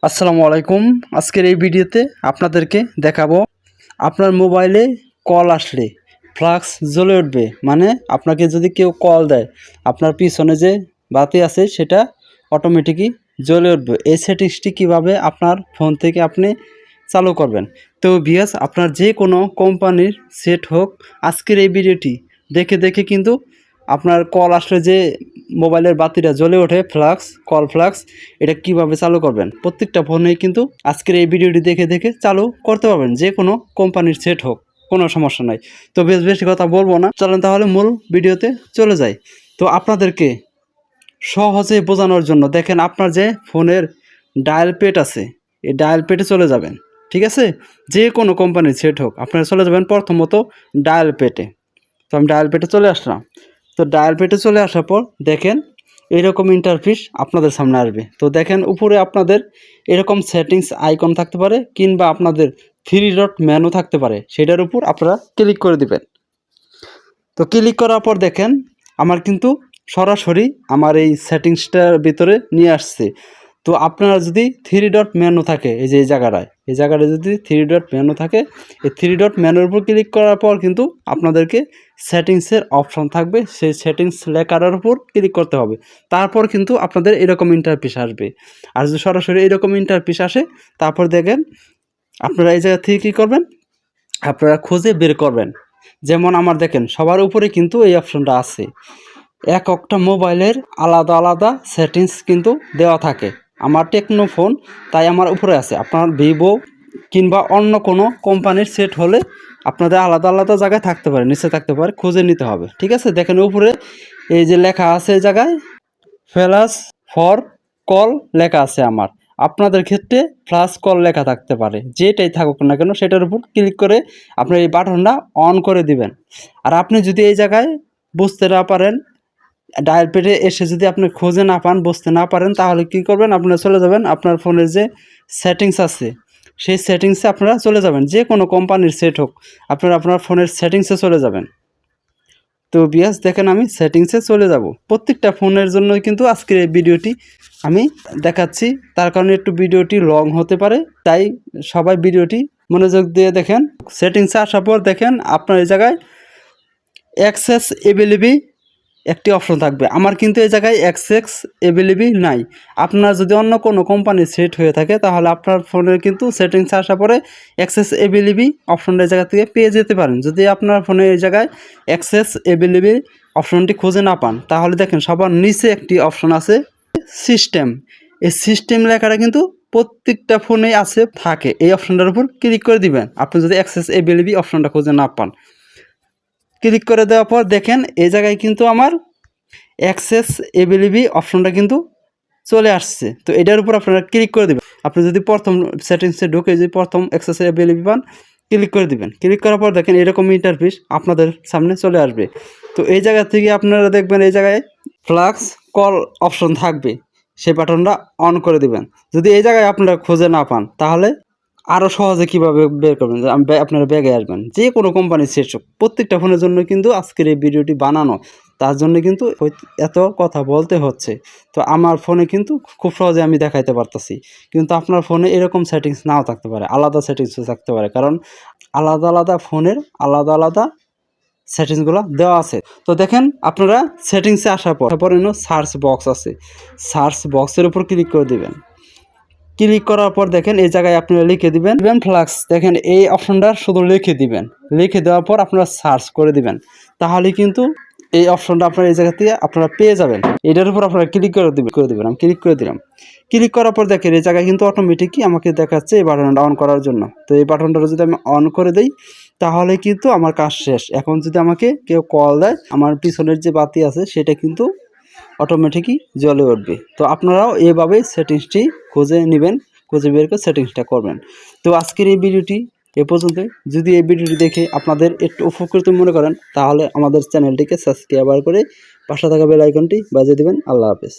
আসসালামু আলাইকুম। আজকের এই ভিডিওতে আপনাদেরকে দেখাবো আপনার মোবাইলে কল আসলে ফ্লাক্স জ্বলে উঠবে। মানে আপনাকে যদি কেউ কল দেয়, আপনার পিছনে যে বাতি আছে সেটা অটোমেটিকই জ্বলে উঠবে। এই সেটিংসটি কীভাবে আপনার ফোন থেকে আপনি চালু করবেন। তো ভিউয়ার্স, আপনার যে কোনো কোম্পানির সেট হোক, আজকের এই ভিডিওটি দেখে কিন্তু আপনার কল আসলে যে মোবাইলের বাতিটা জ্বলে ওঠে কল ফ্লাক্স, এটা কিভাবে চালু করবেন। প্রত্যেকটা ফোনেই কিন্তু আজকের এই ভিডিওটি দেখে চালু করতে পারবেন, যে কোনো কোম্পানির সেট হোক, কোনো সমস্যা নাই। তো বেশি কথা বলবো না, চলেন তাহলে মূল ভিডিওতে চলে যাই। তো আপনাদেরকে সহজে বোঝানোর জন্য দেখেন, আপনার যে ফোনের ডায়াল পেড আছে, এই ডায়াল পেডে চলে যাবেন। ঠিক আছে, যে কোনো কোম্পানির সেট হোক, আপনারা চলে যাবেন প্রথমত ডায়াল পেডে। তো আমি ডায়াল পেডে চলে আসলাম। তো ডায়াল পেডে চলে আসার পর দেখেন এরকম ইন্টারফেস আপনাদের সামনে আসবে। তো দেখেন উপরে আপনাদের এরকম সেটিংস আইকন থাকতে পারে, কিংবা আপনাদের 3 ডট মেনু থাকতে পারে, সেটার উপর আপনারা ক্লিক করে দিবেন। তো ক্লিক করার পর দেখেন আমার কিন্তু সরাসরি আমার এই সেটিংসটার ভিতরে নিয়ে আসছে। তো আপনারা যদি 3 ডট মেনু থাকে, এই যে এই জায়গাটায় যদি 3 ডট মেনু থাকে, এই 3 ডট মেনুর উপর ক্লিক করার পর কিন্তু আপনাদেরকে সেটিংসের অপশন থাকবে, সেই সেটিংস লেখার উপর ক্লিক করতে হবে। তারপর কিন্তু আপনাদের এরকম ইন্টারফেস আসবে। আর যদি সরাসরি এরকম ইন্টারফেস আসে, তারপর দেখেন আপনারা এই জায়গা থেকে কী করবেন, আপনারা খুঁজে বের করবেন। যেমন আমার দেখেন সবার উপরে কিন্তু এই অপশনটা আছে। এক একটা মোবাইলের আলাদা আলাদা সেটিংস কিন্তু দেওয়া থাকে। আমার টেকনো ফোন, তাই আমার উপরে আছে। আপনার ভিভো কিংবা অন্য কোনো কোম্পানির সেট হলে আপনাদের আলাদা আলাদা জায়গায় থাকতে পারে, নিচে থাকতে পারে, খুঁজে নিতে হবে। ঠিক আছে, দেখেন উপরে এই যে লেখা আছে, এই জায়গায় ফ্ল্যাশ ফর কল লেখা আছে আমার। আপনাদের ক্ষেত্রে ফ্ল্যাশ কল লেখা থাকতে পারে, যেটাই থাকুক না কেন সেটার উপর ক্লিক করে আপনি এই বাটনটা অন করে দিবেন। আর আপনি যদি এই জায়গায় বুঝতে না পারেন, ডায়াল পেডে এসে যদি আপনি খুঁজে না পান, বুঝতে না পারেন, তাহলে কি করবেন, আপনারা চলে যাবেন আপনার ফোনের যে সেটিংস আছে, সেই সেটিংসে আপনারা চলে যাবেন। যে কোনো কোম্পানির সেট হোক, আপনারা আপনার ফোনের সেটিংসে চলে যাবেন। তো বিয়াস দেখেন আমি সেটিংসে চলে যাব। প্রত্যেকটা ফোনের জন্যই কিন্তু আজকের এই ভিডিওটি আমি দেখাচ্ছি, তার কারণে একটু ভিডিওটি লং হতে পারে, তাই সবাই ভিডিওটি মনোযোগ দিয়ে দেখেন। সেটিংসে আসার পর দেখেন আপনার এই জায়গায় অ্যাক্সেস এভেলেবল একটি অপশন থাকবে। আমার কিন্তু এই জায়গায় অ্যাক্সেস এভেলেবল নাই। আপনার যদি অন্য কোনো কোম্পানির সেট হয়ে থাকে, তাহলে আপনার ফোনের কিন্তু সেটিংসে আসার পরে অ্যাক্সেস এভেলেবল অপশনটা এই জায়গা থেকে পেয়ে যেতে পারেন। যদি আপনার ফোনে এই জায়গায় অ্যাক্সেস এভেলেবল অপশনটি খুঁজে না পান, তাহলে দেখেন সবার নিচে একটি অপশন আছে সিস্টেম। এই সিস্টেম লেখাটা কিন্তু প্রত্যেকটা ফোনে আছে, থাকে। এই অপশনটার উপর ক্লিক করে দিবেন আপনি যদি অ্যাক্সেস এভেলেবল অপশনটা খুঁজে না পান। ক্লিক করে দেওয়ার পর দেখেন এই জায়গায় কিন্তু আমার অ্যাক্সেস এভেলেবল অপশনটা কিন্তু চলে আসছে। তো এটার উপর আপনারা ক্লিক করে দেবেন। আপনি যদি প্রথম সেটিংসে ঢুকে যদি প্রথম অ্যাক্সেস এভেলেবল পান, ক্লিক করে দিবেন। ক্লিক করার পর দেখেন এরকম ইন্টারফেস আপনাদের সামনে চলে আসবে। তো এই জায়গা থেকে আপনারা দেখবেন এই জায়গায় ফ্লাক্স কল অপশন থাকবে, সেই বাটনটা অন করে দিবেন। যদি এই জায়গায় আপনারা খুঁজে না পান, তাহলে আরও সহজে কীভাবে বের করবেন, আপনারা ব্যাগে আসবেন। যে কোনো কোম্পানির সেট হোক, প্রত্যেকটা ফোনের জন্য কিন্তু আজকের এই ভিডিওটি বানানো, তার জন্য কিন্তু এত কথা বলতে হচ্ছে। তো আমার ফোনে কিন্তু খুব সহজে আমি দেখাইতে পারতেছি, কিন্তু আপনার ফোনে এরকম সেটিংস নাও থাকতে পারে, আলাদা সেটিংসও থাকতে পারে, কারণ আলাদা আলাদা ফোনের আলাদা আলাদা সেটিংসগুলো দেওয়া আছে। তো দেখেন আপনারা সেটিংসে আসার পর সার্চ বক্স আছে, সার্চ বক্সের উপর ক্লিক করে দেবেন। ক্লিক করার পর দেখেন এই জায়গায় আপনারা লিখে দিবেন ফ্লাক্স। দেখেন এই অপশনটা শুধু লিখে দিবেন। লিখে দেওয়ার পর আপনারা সার্চ করে দিবেন, তাহলে কিন্তু এই অপশনটা আপনারা এই জায়গা থেকে আপনারা পেয়ে যাবেন। এটার উপর আপনারা ক্লিক করে দিবেন। আমি ক্লিক করে দিলাম। ক্লিক করার পর দেখেন এই জায়গায় কিন্তু অটোমেটিকই আমাকে দেখাচ্ছে এই বাটনটা অন করার জন্য। তো এই বাটনটা যদি আমি অন করে দিই, তাহলে কিন্তু আমার কাজ শেষ। এখন যদি আমাকে কেউ কল দেয়, আমার পিছনের যে বাতি আছে সেটা কিন্তু অটোমেটিকই জ্বলে উঠবে। তো আপনারাও এভাবে সেটিংসটি খুঁজে নেবেন, খুঁজে বের করে সেটিংসটা করবেন। তো আজকের এই ভিডিওটি এ পর্যন্ত। যদি এই ভিডিওটি দেখে আপনাদের একটু উপকৃত মনে করেন, তাহলে আমাদের চ্যানেলটিকে সাবস্ক্রাইব করে পাশে থাকা বেল আইকনটি বাজিয়ে দেবেন। আল্লাহ হাফেজ।